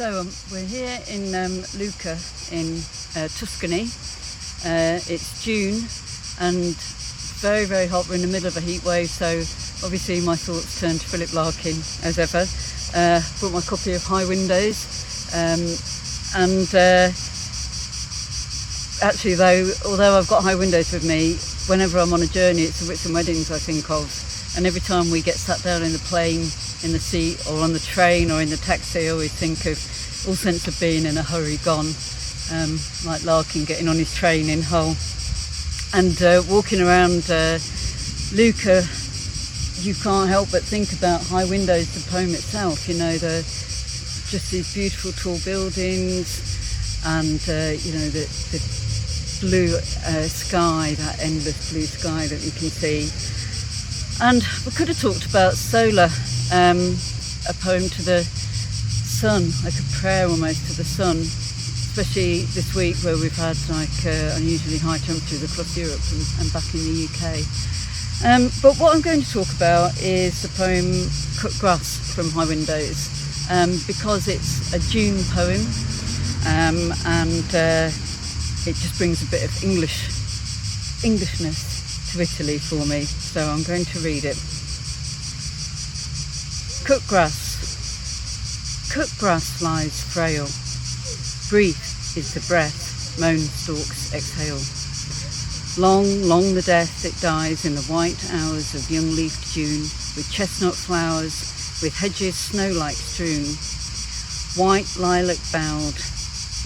So we're here in Lucca in Tuscany. It's June and very, very hot. We're in the middle of a heat wave, so obviously my thoughts turn to Philip Larkin as ever. Brought my copy of High Windows, actually although I've got High Windows with me, whenever I'm on a journey it's the Whitsun Weddings I think of, and every time we get sat down in the plane, in the seat, or on the train or in the taxi, I always think of all sense of being in a hurry gone, like Larkin getting on his train in Hull. And walking around Lucca, you can't help but think about High Windows, the poem itself. You know, just these beautiful tall buildings, and you know, the blue sky, that endless blue sky that you can see. And we could have talked about Solar, a poem to the sun, like a prayer almost to the sun, especially this week where we've had like unusually high temperatures across Europe and back in the UK. But what I'm going to talk about is the poem Cut Grass from High Windows, because it's a June poem, and it just brings a bit of Englishness to Italy for me, so I'm going to read it. Cut grass lies frail, brief is the breath, moan stalks exhale. Long, long the death it dies in the white hours of young-leafed June, with chestnut flowers, with hedges snow-like strewn, white lilac bowed,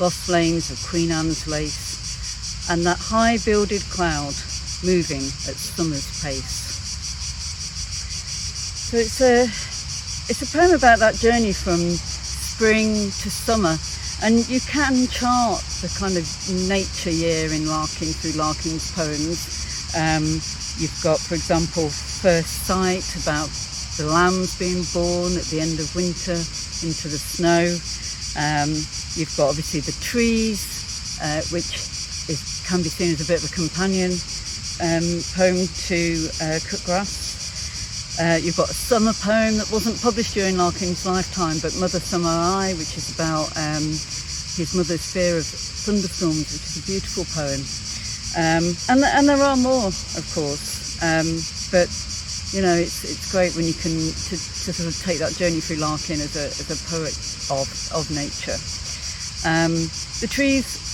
lost flames of Queen Anne's lace, and that high-builded cloud moving at summer's pace. So it's a poem about that journey from spring to summer, and you can chart the kind of nature year in Larkin through Larkin's poems. You've got, for example, First Sight, about the lambs being born at the end of winter into the snow. You've got obviously the trees, which can be seen as a bit of a companion poem to Cut Grass. You've got a summer poem that wasn't published during Larkin's lifetime, but Mother Summer Eye, which is about his mother's fear of thunderstorms, which is a beautiful poem. And there are more, of course, but you know, it's great when you can to sort of take that journey through Larkin as a poet of nature. The trees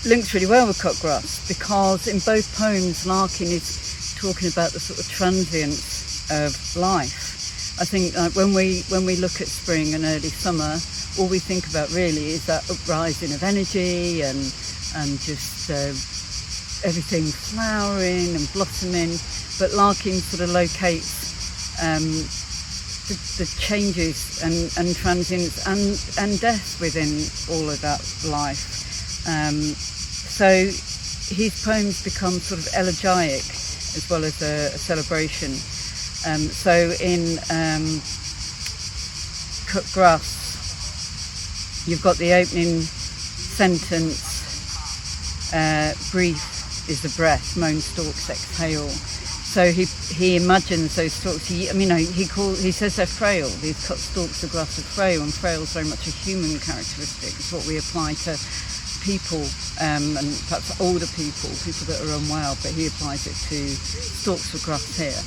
links really well with Cut Grass, because in both poems Larkin is talking about the sort of transience of life. I think when we look at spring and early summer, all we think about really is that uprising of energy and just everything flowering and blossoming. But Larkin sort of locates the changes and transience and death within all of that life. So his poems become sort of elegiac as well as a celebration. So in Cut Grass, you've got the opening sentence, brief is the breath, moan stalks exhale. So he imagines those stalks. He says they're frail. These cut stalks of grass are frail, and frail is very much a human characteristic. It's what we apply to people, and perhaps older people that are unwell, but he applies it to stalks of grass here.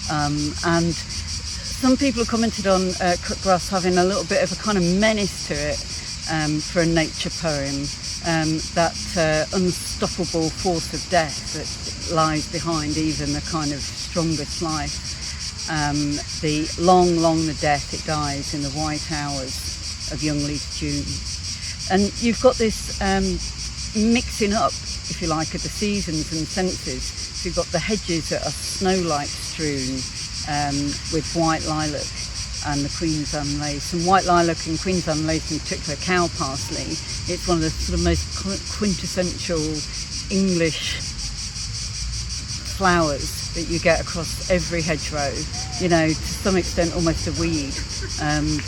And some people have commented on Cut Grass having a little bit of a kind of menace to it for a nature poem, that unstoppable force of death that lies behind even the kind of strongest life. The long, long the death it dies in the white hours of young leaf June. And you've got this mixing up, if you like, of the seasons and senses. So you've got the hedges that are snow-like strewn, with white lilac and the Queen's Anne lace. And white lilac and Queen's Anne lace, in particular cow parsley, it's one of the sort of most quintessential English flowers that you get across every hedgerow. You know, to some extent almost a weed,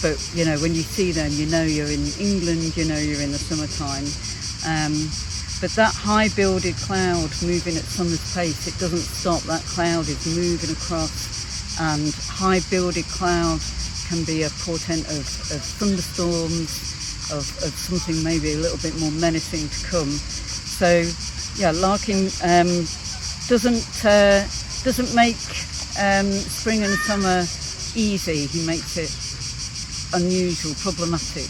but you know, when you see them, you know you're in England, you know you're in the summertime. But that high builded cloud moving at summer's pace, it doesn't stop. That cloud is moving across, and high builded cloud can be a portent of thunderstorms, of something maybe a little bit more menacing to come. So yeah, Larkin doesn't make spring and summer easy. He makes it unusual, problematic,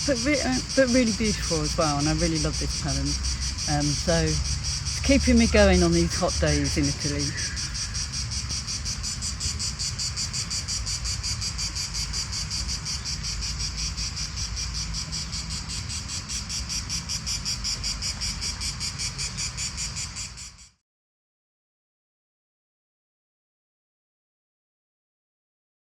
but really beautiful as well. And I really love this poem. So it's keeping me going on these hot days in Italy.